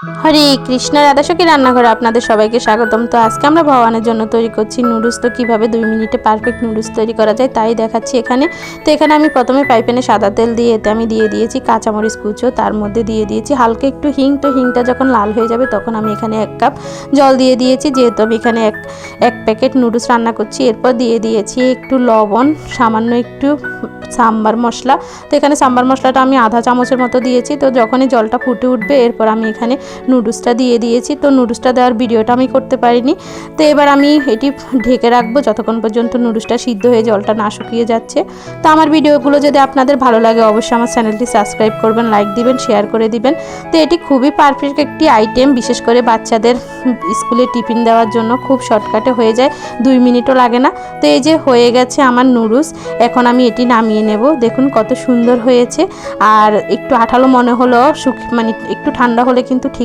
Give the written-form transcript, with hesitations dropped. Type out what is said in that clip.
হরে কৃষ্ণ, রাধাসখী রান্নাঘরে আপনাদের সবাইকে স্বাগতম। তো আজকে আমরা ভগবানের জন্য তৈরি করছি নুডলস। তো কীভাবে 2 মিনিটে পারফেক্ট নুডলস তৈরি করা যায় তাই দেখাচ্ছি এখানে। তো এখানে আমি প্রথমে প্যানে সাদা তেল দিয়ে এতে আমি দিয়ে দিয়েছি কাঁচামরিচ কুচো, তার মধ্যে দিয়ে দিয়েছি হালকা একটু হিং। তো হিংটা যখন লাল হয়ে যাবে তখন আমি এখানে 1 কাপ জল দিয়ে দিয়েছি, যেহেতু আমি এখানে এক প্যাকেট নুডলস রান্না করছি। এরপর দিয়ে দিয়েছি একটু লবণ, সামান্য একটু সাম্বার মশলা। তো এখানে সাম্বার মশলাটা আমি আধা চামচের মতো দিয়েছি। তো যখনই জলটা ফুটে উঠবে এরপর আমি এখানে নুডলসটা দিয়ে দিয়েছি। তো নুডলসটা দেওয়ার ভিডিওটা আমি করতে পারিনি। তো এবার আমি এটি ঢেকে রাখবো যতক্ষণ পর্যন্ত নুডলসটা সিদ্ধ হয়ে জলটা না শুকিয়ে যাচ্ছে। তো আমার ভিডিওগুলো যদি আপনাদের ভালো লাগে অবশ্যই আমার চ্যানেলটি সাবস্ক্রাইব করবেন, লাইক দিবেন, শেয়ার করে দিবেন। তো এটি খুবই পারফেক্ট একটি আইটেম, বিশেষ করে বাচ্চাদের স্কুলে টিফিন দেওয়ার জন্য খুব শর্টকাটে হয়ে যায়, 2 মিনিটও লাগে না। তো এই যে হয়ে গেছে আমার নুডলস, এখন আমি এটি নামিয়ে নেব। দেখুন কত সুন্দর হয়েছে। আর একটু আঠালো মনে হলো, মানে একটু ঠান্ডা হলে কিন্তু ঠিক